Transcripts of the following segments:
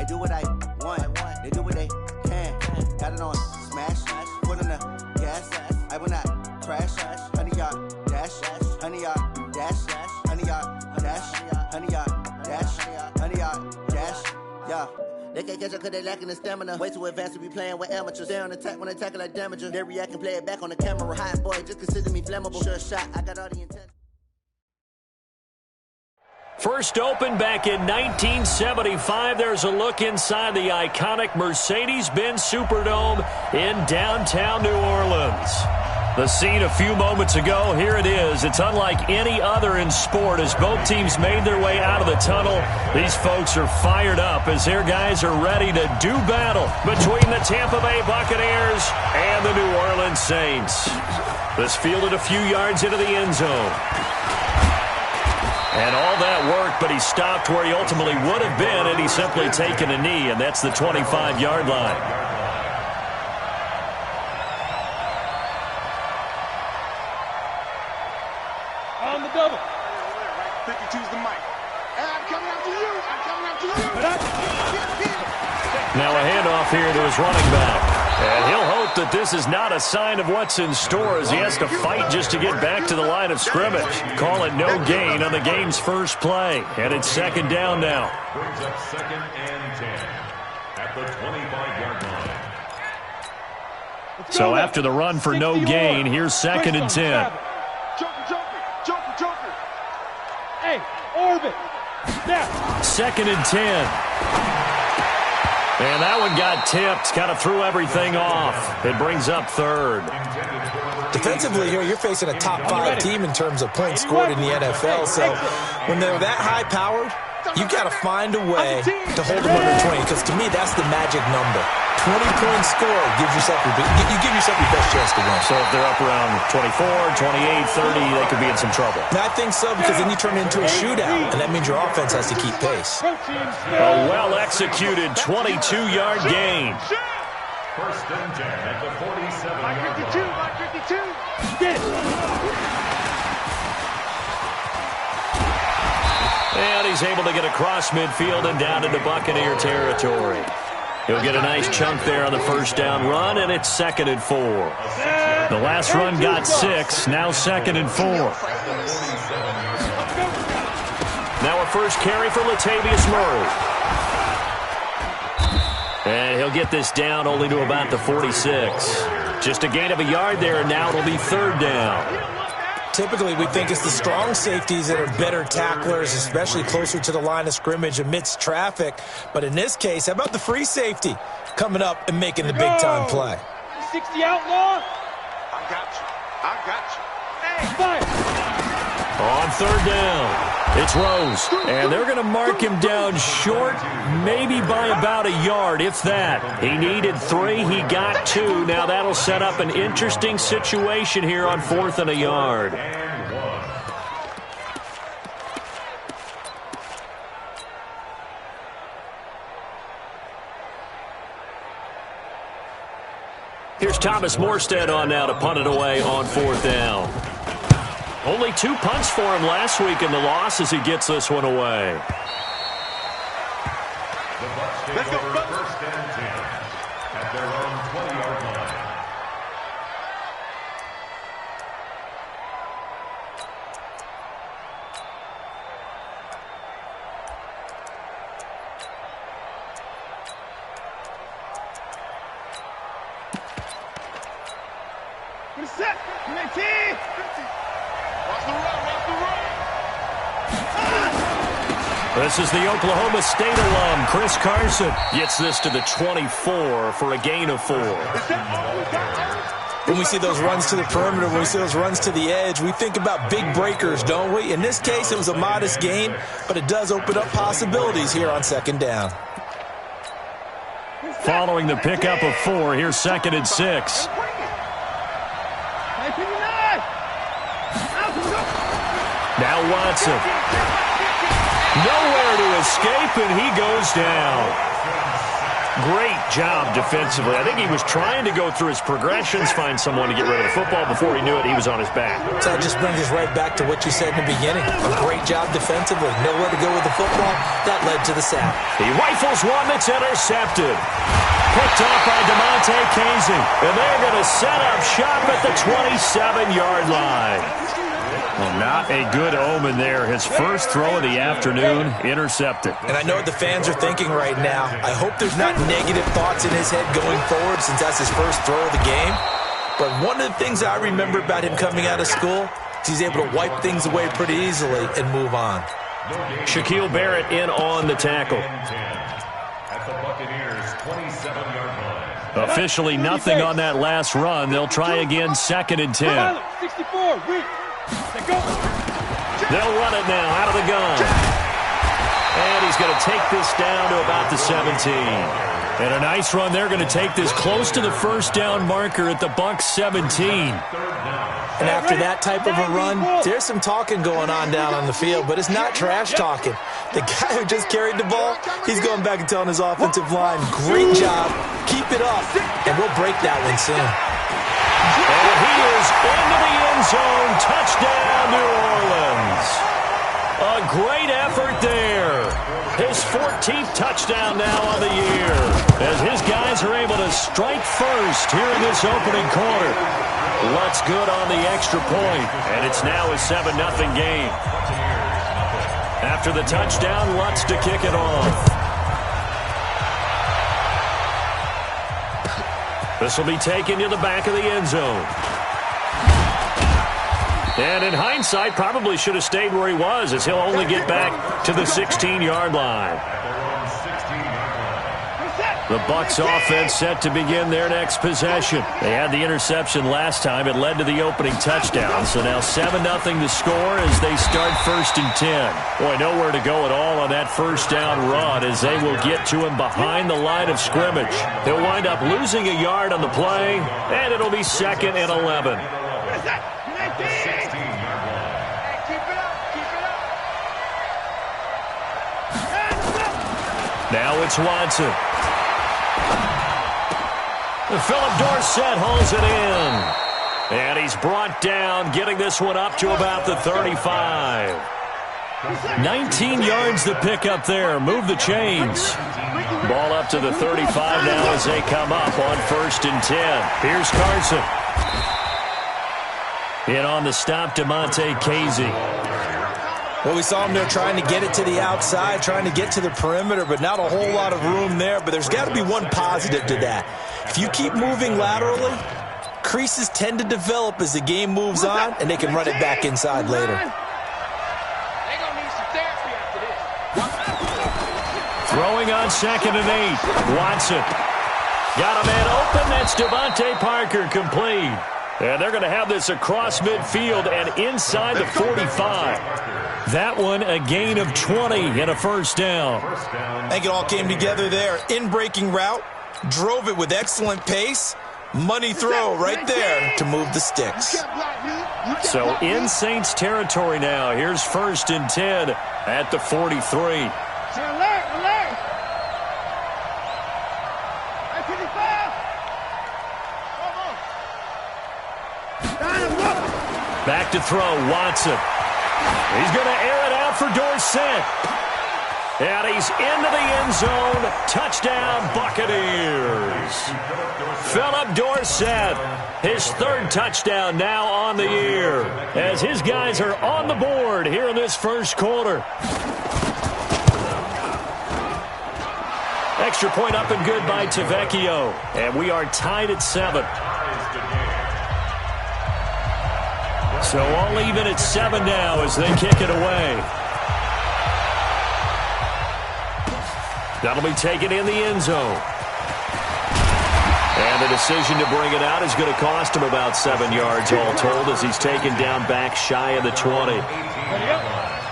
I do what I want. They do what they can. Got it on smash. Put on the gas. I will not crash. 100-yard dash. 100-yard dash. 100-yard dash. 100-yard dash. 100-yard dash. Yeah. They can't catch up cause they lacking the stamina. Way too advanced to be playing with amateurs. Stay on attack when they tackle like damagers. They react and play it back on the camera. Hot boy, just consider me flammable. Sure shot, I got all the intent. First opened back in 1975. There's a look inside the iconic Mercedes-Benz Superdome in downtown New Orleans. The scene a few moments ago, here it is. It's unlike any other in sport as both teams made their way out of the tunnel. These folks are fired up as their guys are ready to do battle between the Tampa Bay Buccaneers and the New Orleans Saints. This fielded a few yards into the end zone. And all that work, but he stopped where he ultimately would have been had he simply taken a knee, and that's the 25-yard line. On the double. 52's the mic. And I'm coming after you. I'm coming after you. Now a handoff here to his running back. And he'll hope that this is not a sign of what's in store as he has to fight just to get back to the line of scrimmage. Call it no gain on the game's first play. And it's second down now. Brings up second and 10 at the 25-yard line. So after the run for no gain, here's second and 10. Joker. Hey, orbit. Snap. Second and 10. And that one got tipped, kind of threw everything off. It brings up third. Defensively here, you're facing a top 5 team in terms of points scored in the NFL. So when they're that high-powered, you got to find a way to hold them under 20. Because to me, that's the magic number. 20 points scored gives yourself you give yourself your best chance to win. So if they're up around 24, 28, 30, they could be in some trouble. And I think so, because then you turn it into a shootout, and that means your offense has to keep pace. A well-executed 22-yard gain. First and 10 at the 47-yard line. 52. Get it. And he's able to get across midfield and down into Buccaneer territory. He'll get a nice chunk there on the first down run, and it's second and 4. The last run got 6, now second and 4. Now a first carry for Latavius Murray. And he'll get this down only to about the 46. Just a gain of a yard there, and now it'll be third down. Typically, we think it's the strong safeties that are better tacklers, especially closer to the line of scrimmage amidst traffic. But in this case, how about the free safety coming up and making the big-time play? 60 outlaw. I got you. Hey, fire. On third down, it's Rose. And they're going to mark him down short, maybe by about a yard, if that. He needed 3, he got 2. Now that'll set up an interesting situation here on 4th and a yard. Here's Thomas Morstead on now to punt it away on 4th down. Only 2 punts for him last week in the loss as he gets this one away. Let's go, first and 10 at their own 20-yard line. Good set. Watch the run. This is the Oklahoma State alum, Chris Carson. Gets this to the 24 for a gain of 4. When we see those runs to the perimeter, when we see those runs to the edge, we think about big breakers, don't we? In this case, it was a modest gain, but it does open up possibilities here on second down. Following the pickup of 4, here's second and 6. Now Watson. Nowhere to escape, and he goes down. Great job defensively. I think he was trying to go through his progressions, find someone to get rid of the football. Before he knew it, he was on his back. So that just brings us right back to what you said in the beginning. A great job defensively. Nowhere to go with the football. That led to the sack. He rifles one that's intercepted. Picked off by DeMonte Casey. And they're going to set up shop at the 27-yard line. Well, not a good omen there. His first throw of the afternoon, intercepted. And I know what the fans are thinking right now. I hope there's not negative thoughts in his head going forward since that's his first throw of the game. But one of the things I remember about him coming out of school is he's able to wipe things away pretty easily and move on. Shaquille Barrett in on the tackle. At the Buccaneers' 27-yard line. Officially nothing on that last run. They'll try again, 2nd and 10. 64, weak. They'll run it now out of the gun. And he's going to take this down to about the 17. And a nice run. They're going to take this close to the first down marker at the Bucs 17. And after that type of a run, there's some talking going on down on the field, but it's not trash talking. The guy who just carried the ball, he's going back and telling his offensive line, great job, keep it up, and we'll break that one soon. And he is into the end zone. Touchdown, New Orleans. A great effort there. His 14th touchdown now on the year, as his guys are able to strike first here in this opening quarter. Lutz good on the extra point, and it's now a 7-0 game. After the touchdown, Lutz to kick it off. This will be taken to the back of the end zone. And in hindsight, probably should have stayed where he was, as he'll only get back to the 16-yard line. The Bucs offense set to begin their next possession. They had the interception last time. It led to the opening touchdown. So now 7-0 to score as they start 1st and 10. Boy, nowhere to go at all on that first down run, as they will get to him behind the line of scrimmage. He'll wind up losing a yard on the play, and it'll be 2nd and 11. Now it's Watson. Philip Dorsett holds it in. And he's brought down, getting this one up to about the 35. 19 yards to pick up there. Move the chains. Ball up to the 35 now as they come up on 1st and 10. Here's Carson. In on the stop, DeMonte Casey. Well, we saw him there trying to get it to the outside, trying to get to the perimeter, but not a whole lot of room there. But there's got to be one positive to that. If you keep moving laterally, creases tend to develop as the game moves on, and they can run it back inside later. Throwing on 2nd and 8. Watson. Got a man open. That's Devontae Parker, complete. And they're going to have this across midfield and inside the 45. That one a gain of 20 and a first down. I think it all came together there. In-breaking route, drove it with excellent pace. Money throw right there to move the sticks. So in Saints territory now. Here's 1st and 10 at the 43. Back to throw, Watson. He's going to air it out for Dorsett. And he's into the end zone. Touchdown, Buccaneers. Philip Dorsett, his 3rd touchdown now on the year, as his guys are on the board here in this first quarter. Extra point up and good by Tavecchio. And we are tied at 7. So all even at 7 now as they kick it away. That'll be taken in the end zone. And the decision to bring it out is going to cost him about 7 yards all told, as he's taken down back shy of the 20.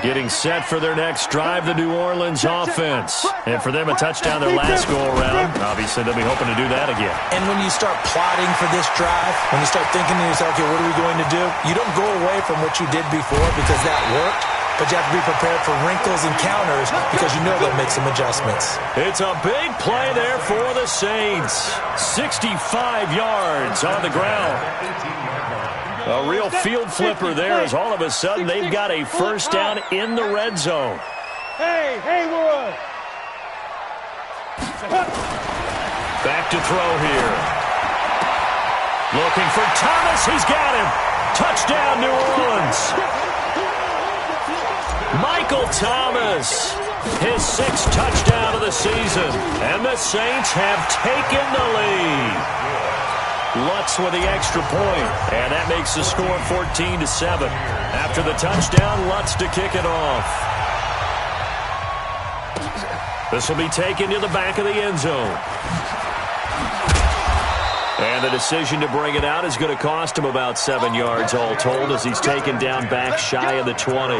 Getting set for their next drive, the New Orleans offense. And for them, a touchdown their last go-around. Obviously, they'll be hoping to do that again. And when you start plotting for this drive, when you start thinking to yourself, okay, what are we going to do? You don't go away from what you did before because that worked, but you have to be prepared for wrinkles and counters because you know they'll make some adjustments. It's a big play there for the the Saints. 65 yards on the ground. A real field flipper there as all of a sudden they've got a first down in the red zone. Hey, Haywood. Back to throw here. Looking for Thomas. He's got him. Touchdown, New Orleans. Michael Thomas, his 6th touchdown of the season. And the Saints have taken the lead. Lutz with the extra point, and that makes the score 14-7. After the touchdown, Lutz to kick it off. This will be taken to the back of the end zone. And the decision to bring it out is going to cost him about 7 yards all told as he's taken down back shy of the 20.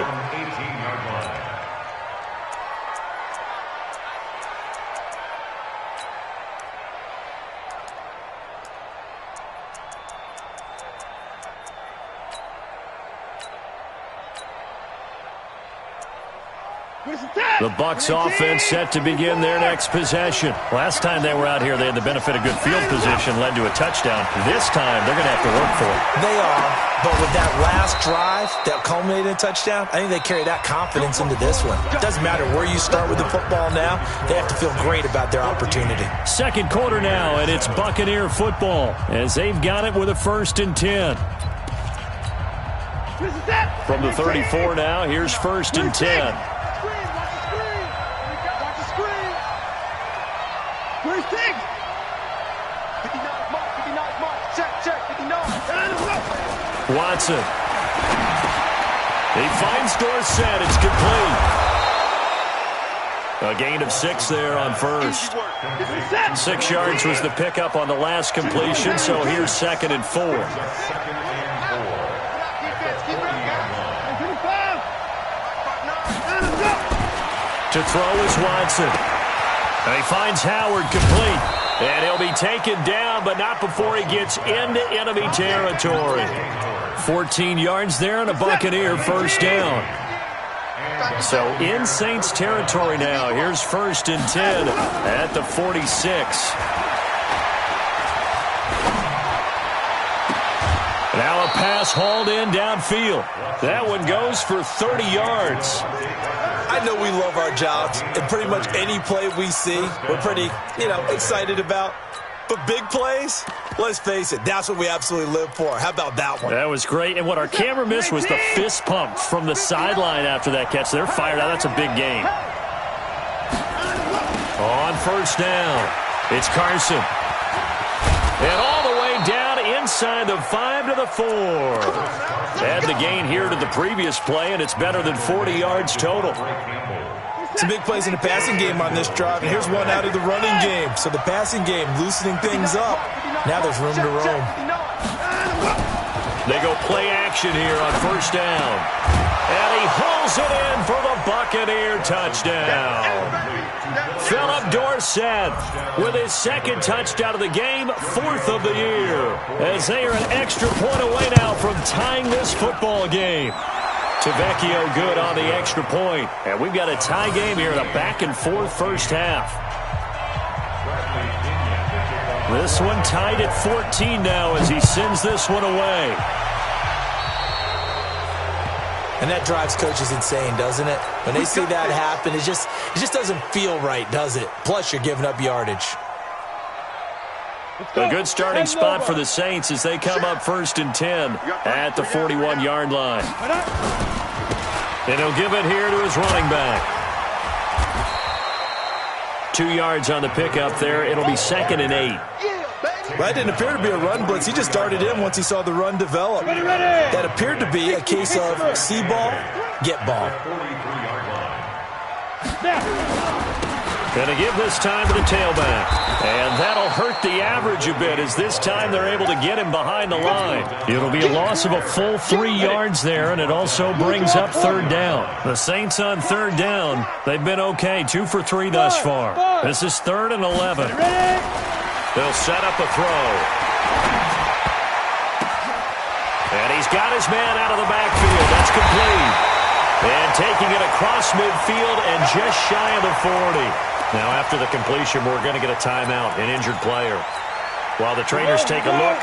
The Bucs offense set to begin their next possession. Last time they were out here, they had the benefit of good field position, led to a touchdown. This time, they're going to have to work for it. They are, but with that last drive that culminated in a touchdown, I think they carry that confidence into this one. It doesn't matter where you start with the football now. They have to feel great about their opportunity. Second quarter now, and it's Buccaneer football as they've got it with a 1st and 10. From the 34 now, here's 1st and 10. Watson. He finds Dorsett. It's complete. A gain of 6 there on first. 6 yards was the pickup on the last completion, so here's 2nd and 4. To throw is Watson. And he finds Howard complete. And he'll be taken down, but not before he gets into enemy territory. 14 yards there and a Buccaneer first down. So in Saints territory now. Here's 1st and 10 at the 46. Now a pass hauled in downfield. That one goes for 30 yards. I know we love our jobs, and pretty much any play we see, we're pretty, excited about. But big plays, let's face it, that's what we absolutely live for. How about that one? That was great, and what our camera missed was the fist pump from the sideline after that catch. They're fired out. That's a big game. On first down, it's Carson. And all the way down inside the 5 to the 4. Add the gain here to the previous play, and it's better than 40 yards total. Some big plays in the passing game on this drive, and here's one out of the running game. So the passing game loosening things up. Now there's room to roam. They go play action here on first down. And he hauls it in for the Buccaneer touchdown. Philip Dorsett with his 2nd touchdown of the game, 4th of the year. As they are an extra point away now from tying this football game. Tavecchio good on the extra point. And we've got a tie game here in a back-and-forth first half. This one tied at 14 now as he sends this one away. And that drives coaches insane, doesn't it? When they see that happen, it just doesn't feel right, does it? Plus, you're giving up yardage. A good starting spot for the Saints as they come up 1st and 10 at the 41-yard line. And he'll give it here to his running back. 2 yards on the pickup there. It'll be 2nd and 8. That didn't appear to be a run blitz. He just darted in once he saw the run develop. That appeared to be a case of see ball, get ball. Going to give this time to the tailback. And that'll hurt the average a bit as this time they're able to get him behind the line. It'll be a loss of a full 3 yards there, and it also brings up 3rd down. The Saints on 3rd down, they've been okay, 2 for 3 thus far. This is 3rd and 11. They'll set up a throw. And he's got his man out of the backfield. That's complete. And taking it across midfield and just shy of the 40. Now, after the completion, we're going to get a timeout, an injured player. While the trainers take a look,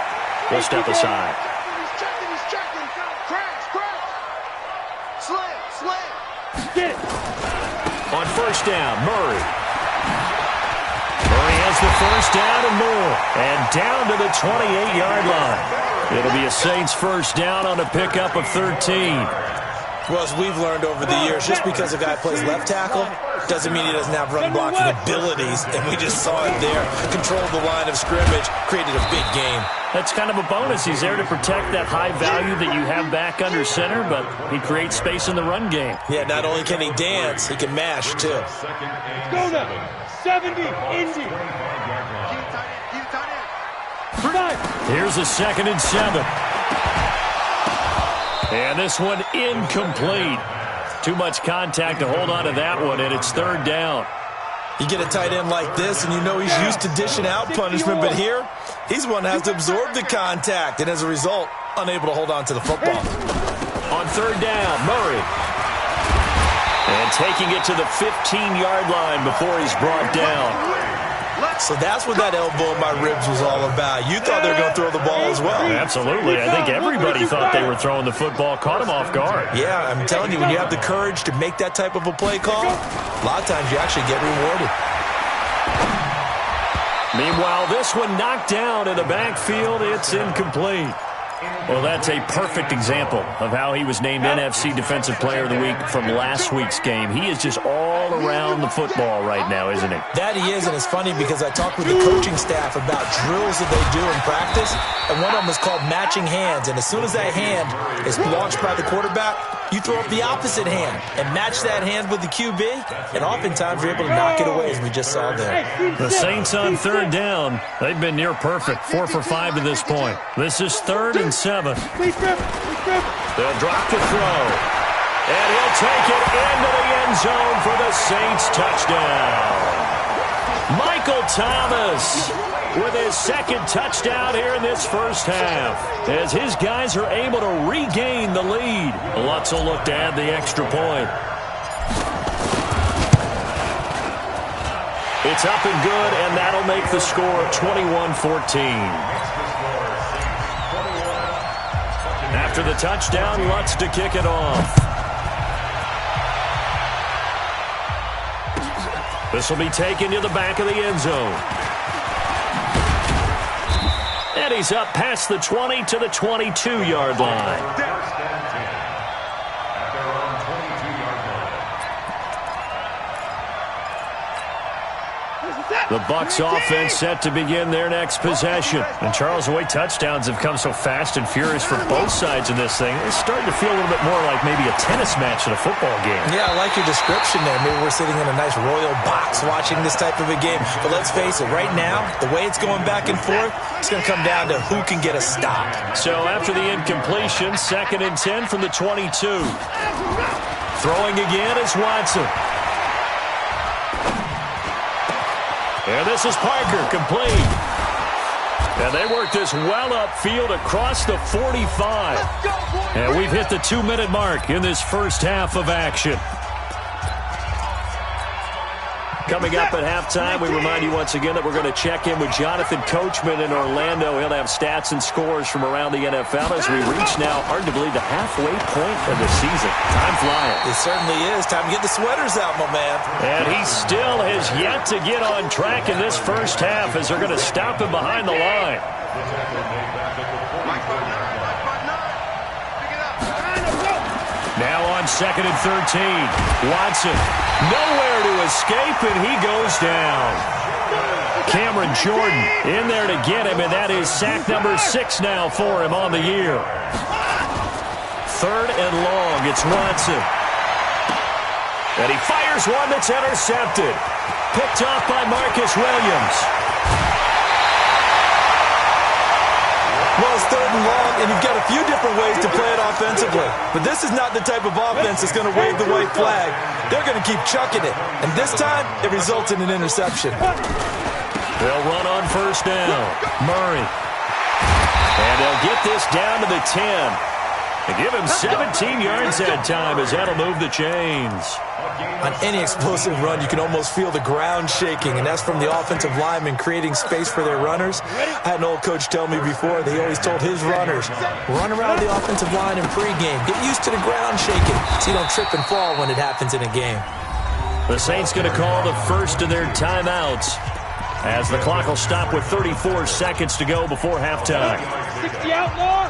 we'll step aside. He's checking. Crash. Slam. Get it. On first down, Murray. Murray has the first down and more. And down to the 28-yard line. It'll be a Saints first down on a pickup of 13. Well, as we've learned over the years, just because a guy plays left tackle doesn't mean he doesn't have run blocking abilities. And we just saw it there. Controlled the line of scrimmage, created a big game. That's kind of a bonus. He's there to protect that high value that you have back under center, but he creates space in the run game. Yeah, not only can he dance, he can mash, too. Go now. 70, Indy. Here's a 2nd and 7. And this one incomplete. Too much contact to hold on to that one, and it's 3rd down. You get a tight end like this, and you know he's used to dishing out punishment, but here, he's one that has to absorb the contact, and as a result, unable to hold on to the football. On 3rd down, Murray. And taking it to the 15-yard line before he's brought down. So that's what that elbow in my ribs was all about. You thought they were going to throw the ball as well. Absolutely. I think everybody thought they were throwing the football. Caught him off guard. Yeah, I'm telling you, when you have the courage to make that type of a play call, a lot of times you actually get rewarded. Meanwhile, this one knocked down in the backfield. It's incomplete. Well, that's a perfect example of how he was named NFC Defensive Player of the Week from last week's game. He is just all around the football right now, isn't he? That he is, and it's funny because I talked with the coaching staff about drills that they do in practice, and one of them is called matching hands. And as soon as that hand is launched by the quarterback, you throw up the opposite hand and match that hand with the QB, and oftentimes you're able to knock it away, as we just saw there. The Saints on 3rd down. They've been near perfect, 4 for 5 to this point. This is 3rd and 7. They'll drop the throw. And he'll take it into the end zone for the Saints touchdown. Michael Thomas with his 2nd touchdown here in this first half, as his guys are able to regain the lead. Lutz will look to add the extra point. It's up and good, and that'll make the score 21-14. After the touchdown, Lutz to kick it off. This will be taken to the back of the end zone. And he's up past the 20 to the 22-yard line. The Bucs offense set to begin their next possession. And Charles, the way touchdowns have come so fast and furious for both sides in this thing, it's starting to feel a little bit more like maybe a tennis match than a football game. Yeah, I like your description there. Maybe we're sitting in a nice royal box watching this type of a game. But let's face it, right now, the way it's going back and forth, it's going to come down to who can get a stop. So after the incompletion, 2nd and 10 from the 22. Throwing again is Watson. And this is Parker, complete. And they work this well upfield across the 45. And we've hit the 2-minute mark in this first half of action. Coming up at halftime, we remind you once again that we're going to check in with Jonathan Coachman in Orlando. He'll have stats and scores from around the NFL as we reach now, hard to believe, the halfway point of the season. Time flying. It certainly is. Time to get the sweaters out, my man. And he still has yet to get on track in this first half as they're going to stop him behind the line. Now on 2nd and 13. Watson, nowhere to escape, and he goes down. Cameron Jordan in there to get him, and that is sack number 6 now for him on the year. 3rd and long, it's Watson. And he fires one that's intercepted. Picked off by Marcus Williams. Well, it's 3rd and long, and you've got a few different ways to play it offensively. But this is not the type of offense that's going to wave the white flag. They're going to keep chucking it. And this time, it results in an interception. They'll run on first down. Murray. And they'll get this down to the 10. And give him 17 yards that time as that'll move the chains. On any explosive run, you can almost feel the ground shaking, and that's from the offensive linemen creating space for their runners. I had an old coach tell me before, they always told his runners, run around the offensive line in pregame. Get used to the ground shaking so you don't trip and fall when it happens in a game. The Saints going to call the first of their timeouts as the clock will stop with 34 seconds to go before halftime. 60 outlaw.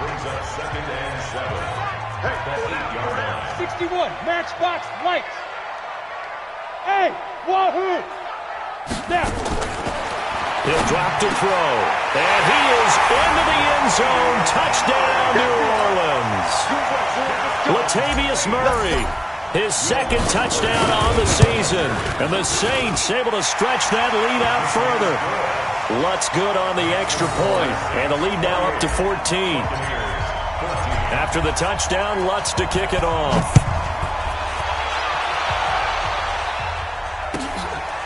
61, matchbox lights. Hey, wahoo! Now. He'll drop to throw. And he is into the end zone. Touchdown, New Orleans. Latavius Murray, his second touchdown on the season. And the Saints able to stretch that lead out further. Lutz good on the extra point. And the lead now up to 14. After the touchdown, Lutz to kick it off.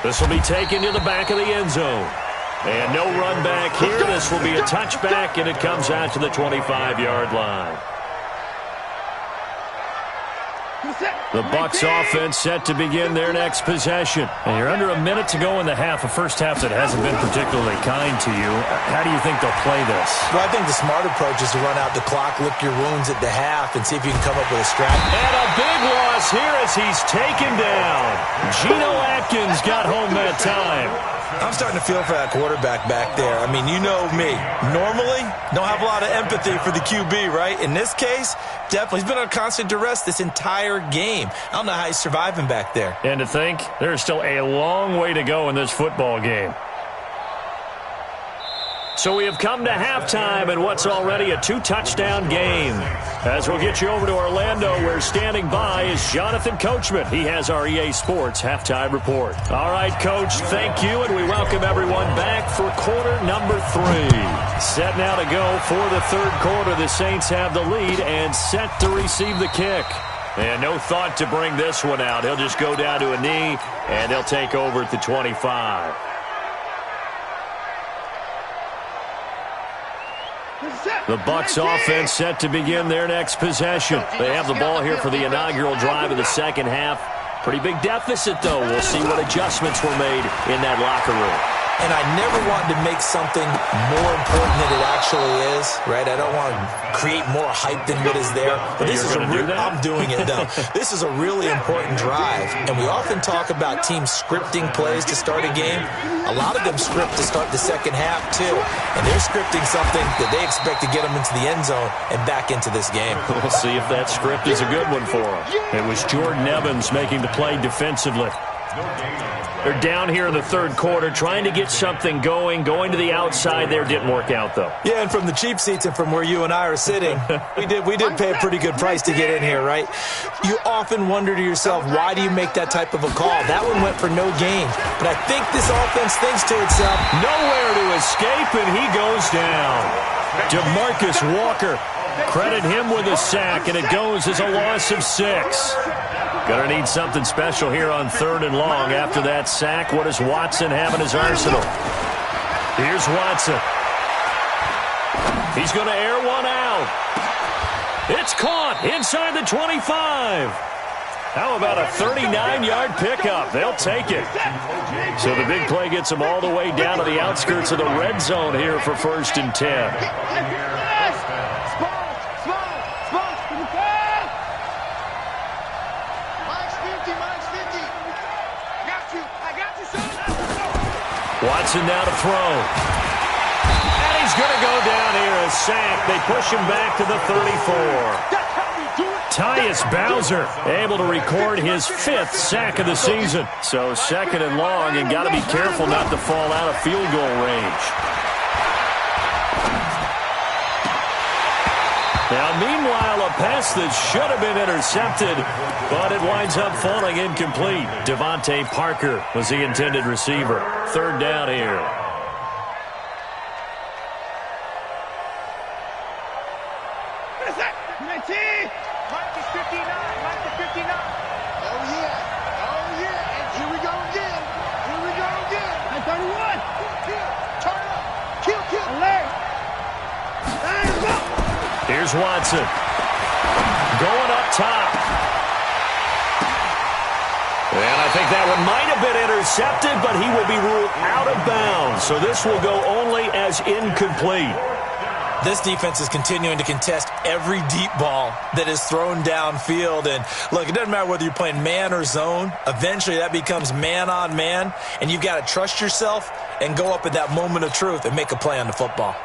This will be taken to the back of the end zone. And no run back here. This will be a touchback, and it comes out to the 25-yard line. The Bucs offense set to begin their next possession. And you're under a minute to go in the half, a first half that hasn't been particularly kind to you. How do you think they'll play this? Well, I think the smart approach is to run out the clock, lick your wounds at the half, and see if you can come up with a strategy. And a big loss here as he's taken down. Geno Atkins got home that time. I'm starting to feel for that quarterback back there. I mean, you know me. Normally, don't have a lot of empathy for the QB, right? In this case, definitely. He's been on constant duress this entire game. I don't know how he's surviving back there. And to think, there's still a long way to go in this football game. So we have come to halftime in what's already a 2-touchdown game. As we'll get you over to Orlando, where standing by is Jonathan Coachman. He has our EA Sports halftime report. All right, Coach, thank you, and we welcome everyone back for quarter number 3. Set now to go for the third quarter. The Saints have the lead and set to receive the kick. And no thought to bring this one out. He'll just go down to a knee, and they'll take over at the 25. The Bucs offense set to begin their next possession. They have the ball here for the inaugural drive of the second half. Pretty big deficit, though. We'll see what adjustments were made in that locker room. And I never wanted to make something more important than it actually is, right? I don't want to create more hype than what is there. But this is I'm doing it, though. This is a really important drive. And we often talk about teams scripting plays to start a game. A lot of them script to start the second half, too. And they're scripting something that they expect to get them into the end zone and back into this game. We'll see if that script is a good one for them. It was Jordan Evans making the play defensively. They're down here in the third quarter, trying to get something going to the outside there. Didn't work out, though. Yeah, and from the cheap seats and from where you and I are sitting, we did pay a pretty good price to get in here, right? You often wonder to yourself, why do you make that type of a call? That one went for no gain. But I think this offense thinks to itself, nowhere to escape, and he goes down. DeMarcus Walker, credit him with a sack, and it goes as a loss of 6. Gonna need something special here on 3rd and long. After that sack, what does Watson have in his arsenal? Here's Watson. He's gonna air one out. It's caught inside the 25. How about a 39-yard pickup? They'll take it. So the big play gets them all the way down to the outskirts of the red zone here for 1st and 10. Watson now to throw. And he's going to go down here, a sack. They push him back to the 34. Tyus Bowser able to record his 5th sack of the season. So 2nd and long, and got to be careful not to fall out of field goal range. Now, meanwhile, a pass that should have been intercepted, but it winds up falling incomplete. Devontae Parker was the intended receiver. 3rd down here. Mike is 59. Mike is 59. Oh, yeah. Oh, yeah. And here we go again. Here we go again. 31. Turn up. Kill. Alert. Here's Watson. Going up top. And I think that one might have been intercepted, but he will be ruled out of bounds. So this will go only as incomplete. This defense is continuing to contest every deep ball that is thrown downfield. And, look, it doesn't matter whether you're playing man or zone. Eventually, that becomes man-on-man, and you've got to trust yourself and go up at that moment of truth and make a play on the football.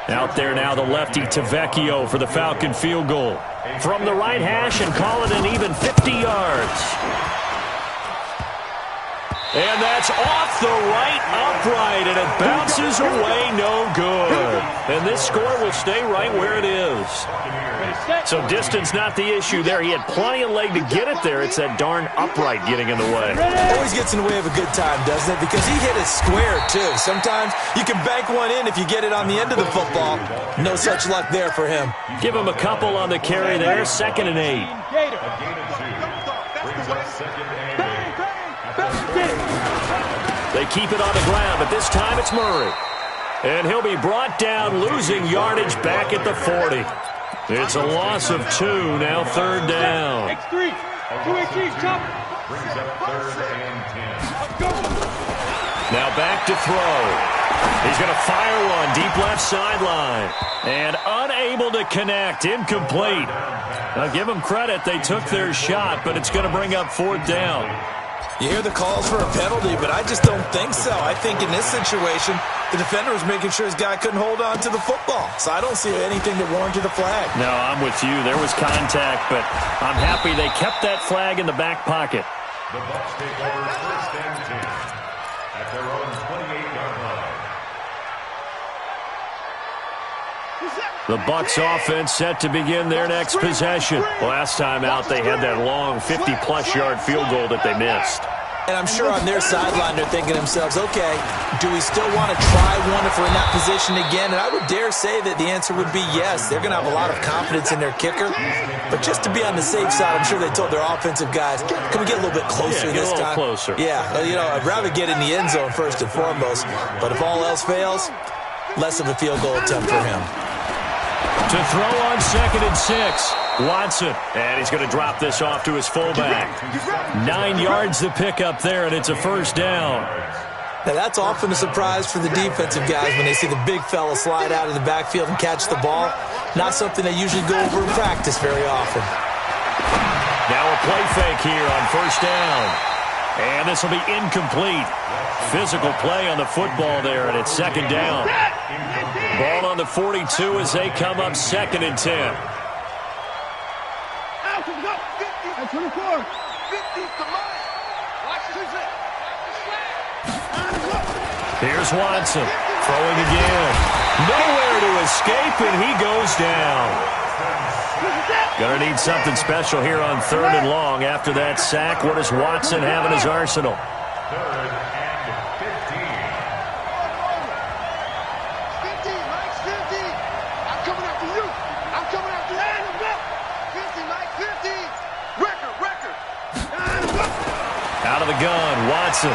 Out there now, the lefty Tavecchio for the Falcon field goal. From the right hash and call it an even 50 yards. And that's off the right upright, and it bounces away, no good. And this score will stay right where it is. So distance not the issue there. He had plenty of leg to get it there. It's that darn upright getting in the way. Always gets in the way of a good time, doesn't it? Because he hit it square, too. Sometimes you can bank one in if you get it on the end of the football. No such luck there for him. Give him a couple on the carry there. 2nd and 8. They keep it on the ground, but this time it's Murray. And he'll be brought down, losing yardage back at the 40. It's a loss of 2, now 3rd down. X3, 2-18, chop. Brings up 3rd and 10. Now back to throw. He's going to fire one, deep left sideline. And unable to connect, incomplete. Now give them credit, they took their shot, but it's going to bring up 4th down. You hear the calls for a penalty, but I just don't think so. I think in this situation, the defender was making sure his guy couldn't hold on to the football. So I don't see anything that warranted a flag. No, I'm with you. There was contact, but I'm happy they kept that flag in the back pocket. The Bucs take over 1st and 10 at their own 28-yard line. The Bucs offense set to begin their next possession. Last time out, they had that long 50-plus yard field goal that they missed. And I'm sure on their sideline they're thinking to themselves, okay, do we still want to try one if we're in that position again? And I would dare say that the answer would be yes. They're going to have a lot of confidence in their kicker. But just to be on the safe side, I'm sure they told their offensive guys, can we get a little bit closer this time? Closer. Yeah, you know, I'd rather get in the end zone first and foremost. But if all else fails, less of a field goal attempt for him. To throw on 2nd and 6. Watson, and he's going to drop this off to his fullback. 9 yards to pick up there, and it's a 1st down. Now, that's often a surprise for the defensive guys when they see the big fella slide out of the backfield and catch the ball. Not something they usually go over in practice very often. Now a play fake here on 1st down. And this will be incomplete. Physical play on the football there, and it's 2nd down. Ball on the 42 as they come up 2nd and 10. 24. 50 to mine. Watch this. Here's Watson throwing again. Nowhere to escape, and he goes down. Gonna need something special here on 3rd and long. After that sack, what does Watson have in his arsenal? 3rd and 15. 50, Mike, 50. I'm coming after you. I'm coming after you. 50, Mike, 50. Record. Out of the gun, Watson.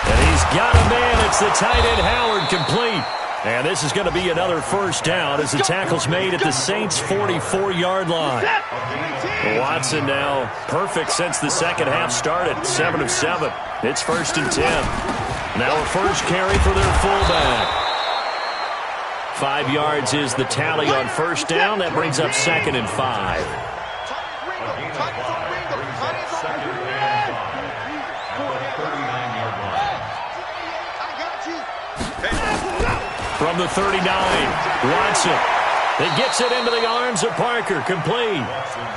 And he's got a man. It's the tight end, Howard, complete. And this is going to be another 1st down as the tackle's made at the Saints' 44-yard line. Watson now perfect since the 2nd half started, 7 of 7. It's 1st and 10. Now a first carry for their fullback. 5 yards is the tally on 1st down. That brings up 2nd and 5. From the 39, Watson. He gets it into the arms of Parker, complete.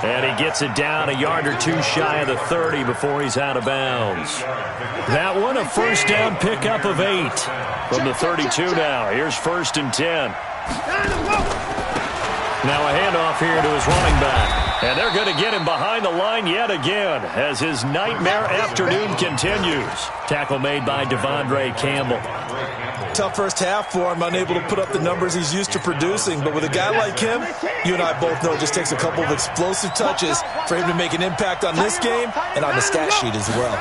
And he gets it down a yard or two shy of the 30 before he's out of bounds. That one, a 1st down pickup of 8. From the 32 now, here's 1st and 10. Now a handoff here to his running back. And they're going to get him behind the line yet again as his nightmare afternoon continues. Tackle made by Devondre Campbell. Tough first half for him, unable to put up the numbers he's used to producing. But with a guy like him, you and I both know it just takes a couple of explosive touches for him to make an impact on this game and on the stat sheet as well.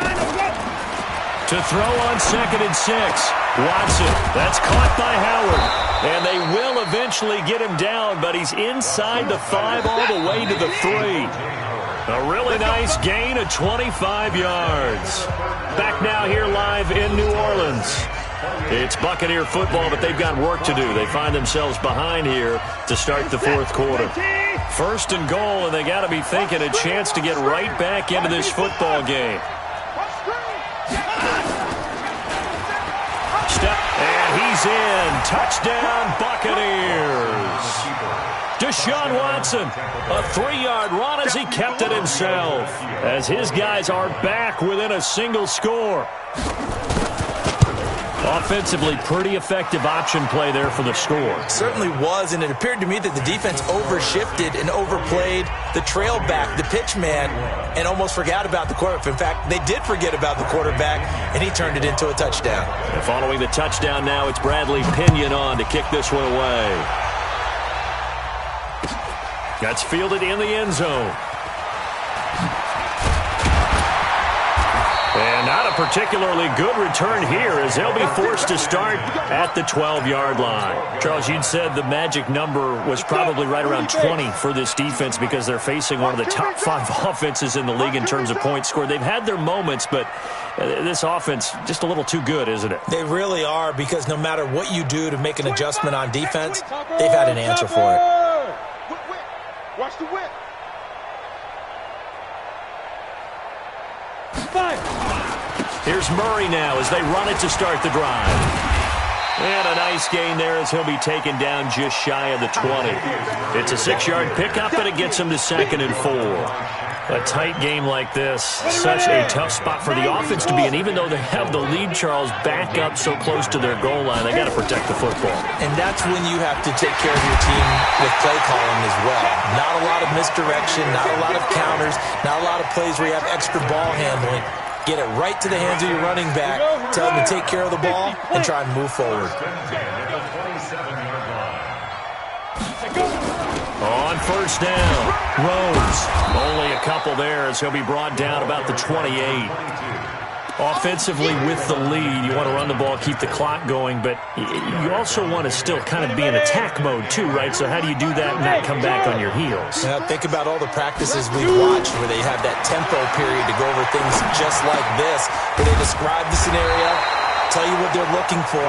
To throw on 2nd and 6. Watson, that's caught by Howard. And they will eventually get him down, but he's inside the 5 all the way to the 3. A really nice gain of 25 yards. Back now here live in New Orleans. It's Buccaneer football, but they've got work to do. They find themselves behind here to start the 4th quarter. 1st and goal, and they got to be thinking a chance to get right back into this football game. And he's in. Touchdown, Buccaneers. Deshaun Watson, a 3-yard run as he kept it himself, as his guys are back within a single score. Offensively, pretty effective option play there for the score. Certainly was, and it appeared to me that the defense overshifted and overplayed the trail back, the pitch man, and almost forgot about the quarterback. In fact, they did forget about the quarterback, and he turned it into a touchdown. And following the touchdown now, it's Bradley Pinion on to kick this one away. That's fielded in the end zone. And not a particularly good return here as they'll be forced to start at the 12-yard line. Charles, you'd said the magic number was probably right around 20 for this defense because they're facing one of the top 5 offenses in the league in terms of points scored. They've had their moments, but this offense just a little too good, isn't it? They really are, because no matter what you do to make an adjustment on defense, they've had an answer for it. Watch the whip. Here's Murray now as they run it to start the drive. And a nice gain there as he'll be taken down just shy of the 20. It's a 6-yard pickup, and it gets him to 2nd and 4. A tight game like this, such a tough spot for the offense to be in. Even though they have the lead, Charles, back up so close to their goal line, they got to protect the football. And that's when you have to take care of your team with play calling as well. Not a lot of misdirection, not a lot of counters, not a lot of plays where you have extra ball handling. Get it right to the hands of your running back, tell them to take care of the ball, and try and move forward. On 1st down, Rose. Only a couple there as he'll be brought down about the 28. Offensively with the lead, you want to run the ball, keep the clock going, but you also want to still kind of be in attack mode too, right? So how do you do that and not come back on your heels? Now, think about all the practices we've watched where they have that tempo period to go over things just like this, where they describe the scenario, tell you what they're looking for,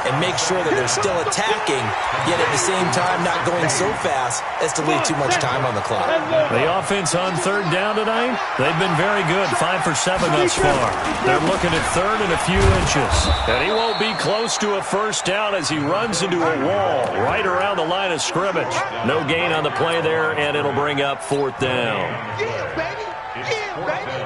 and make sure that they're still attacking, yet at the same time not going so fast as to leave too much time on the clock. The offense on 3rd down tonight, they've been very good, 5 for 7 thus far. They're looking at 3rd and a few inches. And he won't be close to a 1st down as he runs into a wall right around the line of scrimmage. No gain on the play there, and it'll bring up 4th down. Yeah, baby. Yeah, baby.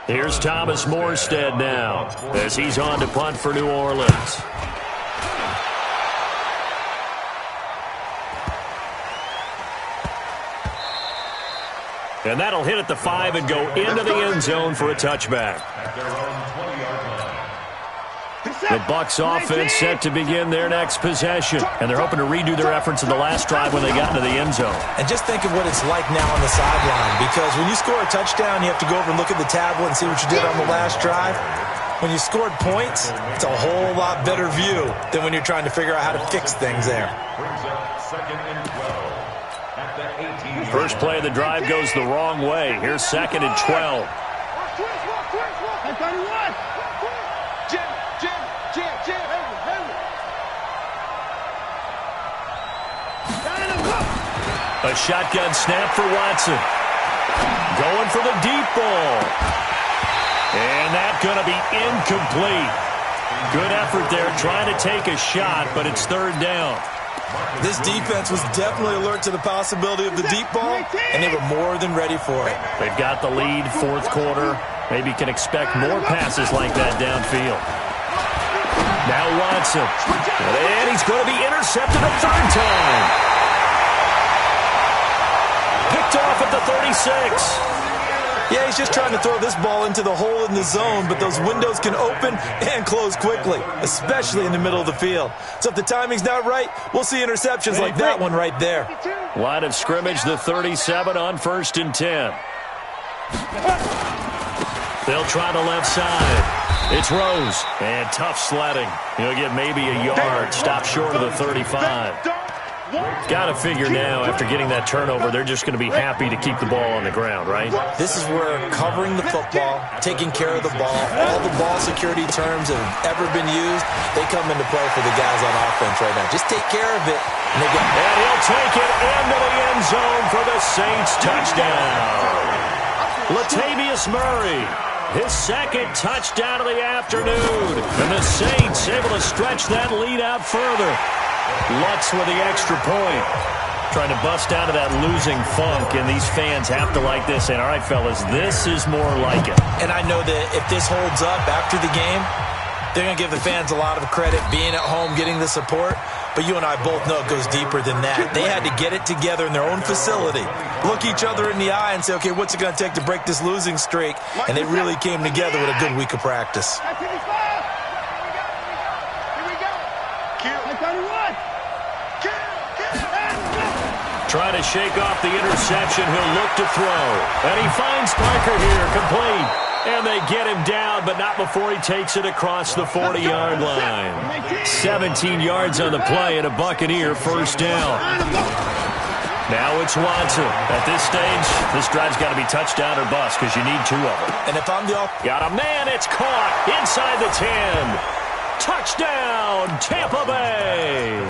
Here's Thomas Morstead now as he's on to punt for New Orleans. And that'll hit at the 5 and go into the end zone for a touchback. The Bucs offense set to begin their next possession, and they're hoping to redo their efforts in the last drive when they got into the end zone. And just think of what it's like now on the sideline, because when you score a touchdown, you have to go over and look at the tablet and see what you did on the last drive. When you scored points, it's a whole lot better view than when you're trying to figure out how to fix things there. First play of the drive goes the wrong way. Here's 2nd and 12. A shotgun snap for Watson. Going for the deep ball. And that's going to be incomplete. Good effort there trying to take a shot, but it's 3rd down. This defense was definitely alert to the possibility of the deep ball, and they were more than ready for it. They've got the lead, 4th quarter. Maybe can expect more passes like that downfield. Now Watson. And he's going to be intercepted a 3rd time. Picked off at the 36. Yeah, he's just trying to throw this ball into the hole in the zone, but those windows can open and close quickly, especially in the middle of the field. So if the timing's not right, we'll see interceptions like that one right there. Line of scrimmage, the 37 on 1st and 10. They'll try the left side. It's Rose. And tough sledding. He'll get maybe a yard. Stop short of the 35. Got to figure now, after getting that turnover, they're just going to be happy to keep the ball on the ground, right? This is where covering the football, taking care of the ball, all the ball security terms that have ever been used, they come into play for the guys on offense right now. Just take care of it. And he'll take it into the end zone for the Saints touchdown. Latavius Murray, his second touchdown of the afternoon. And the Saints able to stretch that lead out further. Lutz with the extra point. Trying to bust out of that losing funk, and these fans have to like this. And all right, fellas, this is more like it. And I know that if this holds up after the game, they're going to give the fans a lot of credit being at home, getting the support. But you and I both know it goes deeper than that. They had to get it together in their own facility, look each other in the eye and say, okay, what's it going to take to break this losing streak? And they really came together with a good week of practice. Trying to shake off the interception. He'll look to throw. And he finds Parker here, complete. And they get him down, but not before he takes it across the 40-yard line. 17 yards on the play and a Buccaneer first down. Now it's Watson. At this stage, this drive's got to be touchdown or bust because you need two of them. And if I'm the got a man, it's caught inside the 10. Touchdown, Tampa Bay.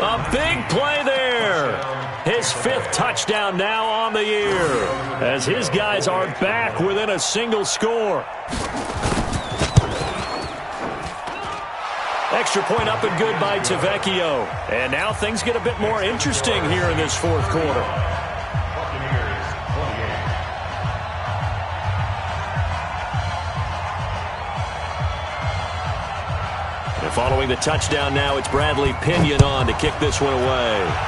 A big play there. His fifth touchdown now on the year as his guys are back within a single score. Extra point up and good by Tavecchio. And now things get a bit more interesting here in this fourth quarter. And following the touchdown now, it's Bradley Pinion on to kick this one away.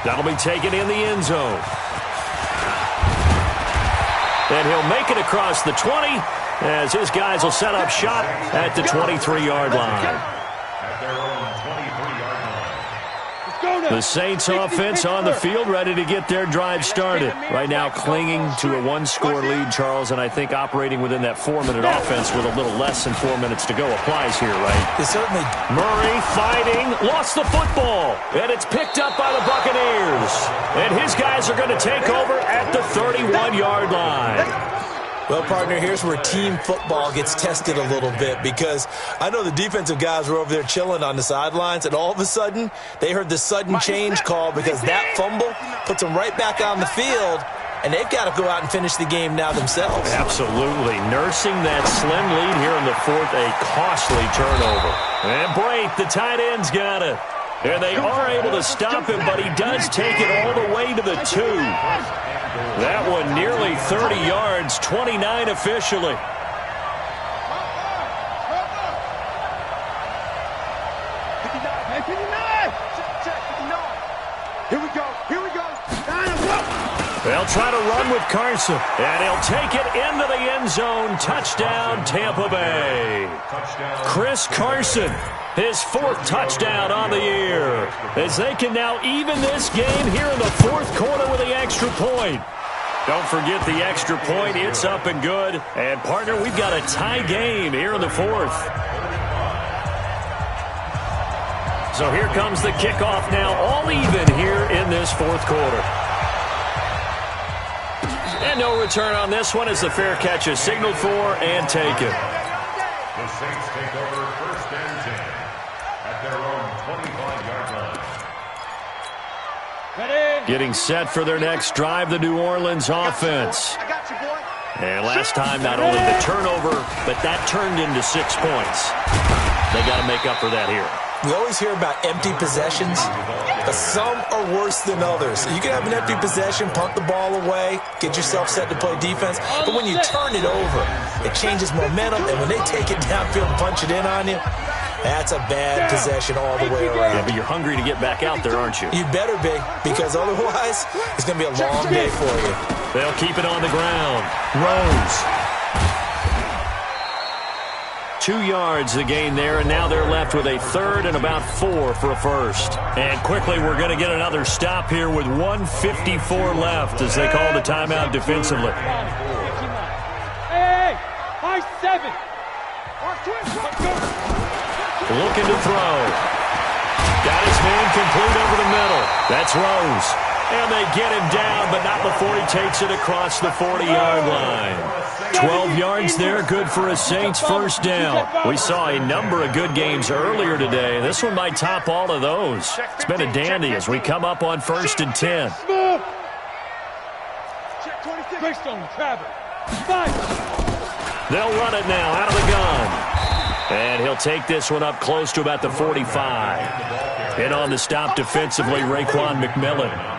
That'll be taken in the end zone. And he'll make it across the 20 as his guys will set up shop at the 23-yard line. The Saints offense on the field, ready to get their drive started. Right now clinging to a one-score lead, Charles, and I think operating within that 4-minute offense with a little less than 4 minutes to go applies here, right? It certainly. Murray fighting, lost the football, and it's picked up by the Buccaneers. And his guys are going to take over at the 31-yard line. Well, partner, here's where team football gets tested a little bit because I know the defensive guys were over there chilling on the sidelines, and all of a sudden they heard the sudden change call because that fumble puts them right back on the field, and they've got to go out and finish the game now themselves. Absolutely. Nursing that slim lead here in the fourth, a costly turnover. And Brate, the tight end's got it. And they are able to stop him, but he does take it all the way to the 2. That one nearly 30 yards, 29 officially. Here we go. They'll try to run with Carson, and he'll take it into the end zone. Touchdown, Tampa Bay. Chris Carson, his fourth touchdown on the year, as they can now even this game here in the fourth quarter with the extra point. Don't forget the extra point. It's up and good. And, partner, we've got a tie game here in the fourth. So here comes the kickoff now, all even here in this fourth quarter. And no return on this one as the fair catch is signaled for and taken. The Saints take over first and 10 at their own 25-yard line. Ready? Getting set for their next drive, the New Orleans offense. And last time, not only the turnover, but that turned into 6 points. They got to make up for that here. We always hear about empty possessions, but some are worse than others. You can have an empty possession, punt the ball away, get yourself set to play defense, but when you turn it over, it changes momentum, and when they take it downfield and punch it in on you, that's a bad possession all the way around. Yeah, but you're hungry to get back out there, aren't you? You better be, because otherwise, it's going to be a long day for you. They'll keep it on the ground. Rose. 2 yards the gain there, and now they're left with a third and about 4 for a first. And quickly we're going to get another stop here with 1:54 left as they call the timeout defensively. Hey, high 7. Looking to throw. Got his man complete over the middle. That's Rose. And they get him down, but not before he takes it across the 40-yard line. 12 yards there, good for a Saints first down. We saw a number of good games earlier today. This one might top all of those. It's been a dandy as we come up on 1st and 10. They'll run it now out of the gun. And he'll take this one up close to about the 45. In on the stop defensively, Raekwon McMillan.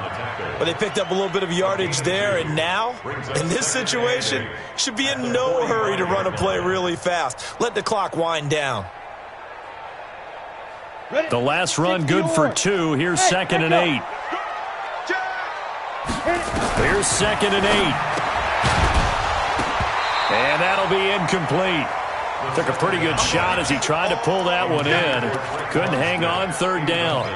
Well, they picked up a little bit of yardage there, and now, in this situation, should be in no hurry to run a play really fast. Let the clock wind down. The last run good for 2. Here's 2nd and 8. Here's 2nd and 8. And that'll be incomplete. Took a pretty good shot as he tried to pull that one in. Couldn't hang on, 3rd down.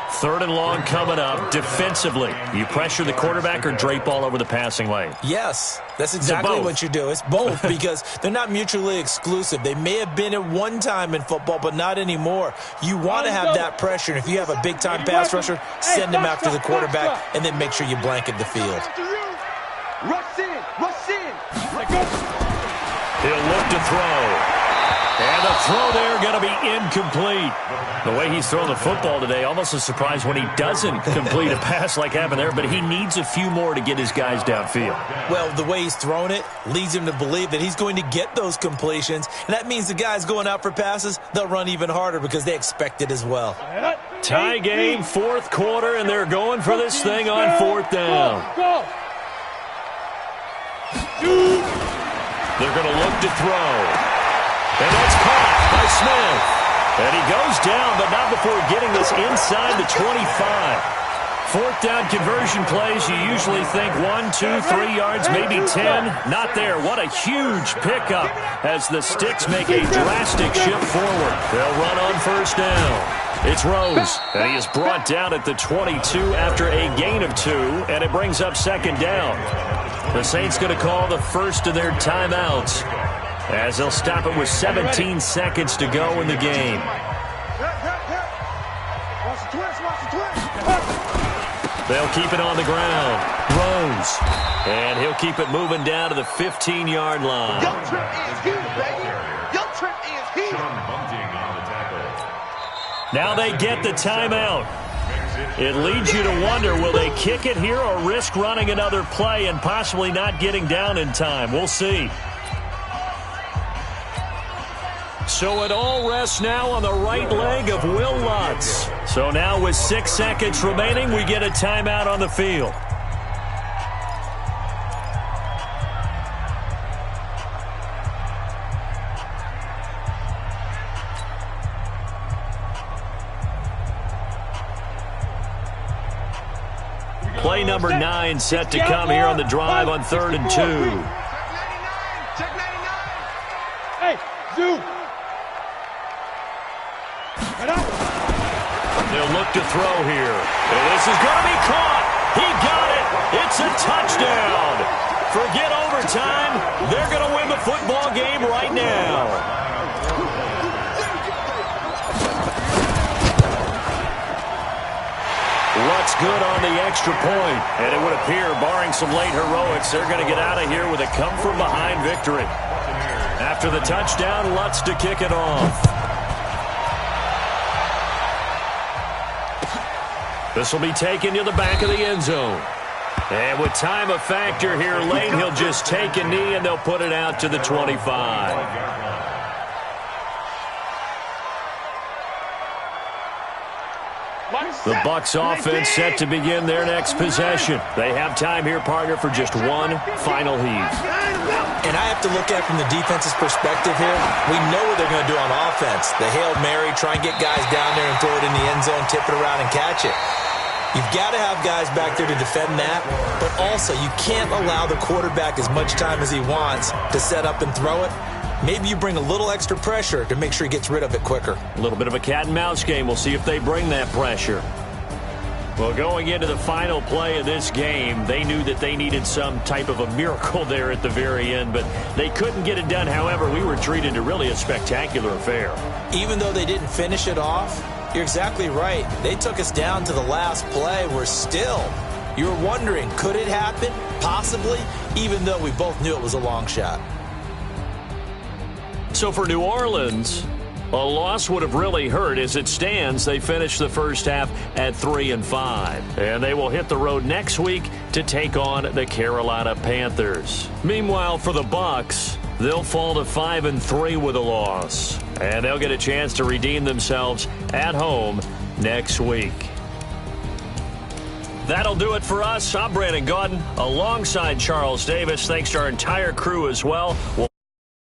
3rd and long coming up. Defensively, you pressure the quarterback or drape all over the passing lane? Yes, that's exactly what you do. It's both because they're not mutually exclusive. They may have been at one time in football, but not anymore. You want to have that pressure, and if you have a big-time pass rusher, send him after the quarterback, and then make sure you blanket the field. Rush in, rush in. He'll look to throw. And the throw there going to be incomplete. The way he's thrown the football today, almost a surprise when he doesn't complete a pass like happened there, but he needs a few more to get his guys downfield. Well, the way he's thrown it leads him to believe that he's going to get those completions, and that means the guys going out for passes, they'll run even harder because they expect it as well. Tie game, 4th quarter, and they're going for this thing on 4th down. They're going to look to throw. And that's caught by Smith. And he goes down, but not before getting this inside the 25. 4th down conversion plays, you usually think 1, 2, 3 yards, maybe 10. Not there. What a huge pickup as the Sticks make a drastic shift forward. They'll run on 1st down. It's Rose, and he is brought down at the 22 after a gain of 2, and it brings up 2nd down. The Saints going to call the first of their timeouts, as they'll stop it with 17 seconds to go in the game. They'll keep it on the ground. Rose. And he'll keep it moving down to the 15-yard line. Your trip is here, baby. Your trip is here. Now they get the timeout. It leads you to wonder, will they kick it here or risk running another play and possibly not getting down in time? We'll see. So it all rests now on the right leg of Will Lutz. So now with 6 seconds remaining, we get a timeout on the field. Play number 9 set to come here on the drive on 3rd and 2. Check 99. Hey, Zoo. They'll look to throw here. And this is going to be caught. He got it. It's a touchdown. Forget overtime. They're going to win the football game right now. Lutz good on the extra point. And it would appear, barring some late heroics, they're going to get out of here with a come-from-behind victory. After the touchdown, Lutz to kick it off. This will be taken to the back of the end zone. And with time a factor here late, he'll just take a knee and they'll put it out to the 25. The Bucs offense set to begin their next possession. They have time here, partner, for just one final heave. And I have to look at it from the defense's perspective here. We know what they're going to do on offense. The Hail Mary, try and get guys down there and throw it in the end zone, tip it around and catch it. You've got to have guys back there to defend that, but also you can't allow the quarterback as much time as he wants to set up and throw it. maybe you bring a little extra pressure to make sure he gets rid of it quicker. A little bit of a cat and mouse game. We'll see if they bring that pressure. Well, going into the final play of this game, they knew that they needed some type of a miracle there at the very end, but they couldn't get it done. However, we were treated to really a spectacular affair. Even though they didn't finish it off, you're exactly right. They took us down to the last play. We're still, you're wondering, could it happen? Possibly, even though we both knew it was a long shot. So for New Orleans, a loss would have really hurt. As it stands, they finished the first half at 3-5. And they will hit the road next week to take on the Carolina Panthers. Meanwhile, for the Bucs, they'll fall to 5-3 with a loss. And they'll get a chance to redeem themselves at home next week. That'll do it for us. I'm Brandon Gaudin alongside Charles Davis. Thanks to our entire crew as well.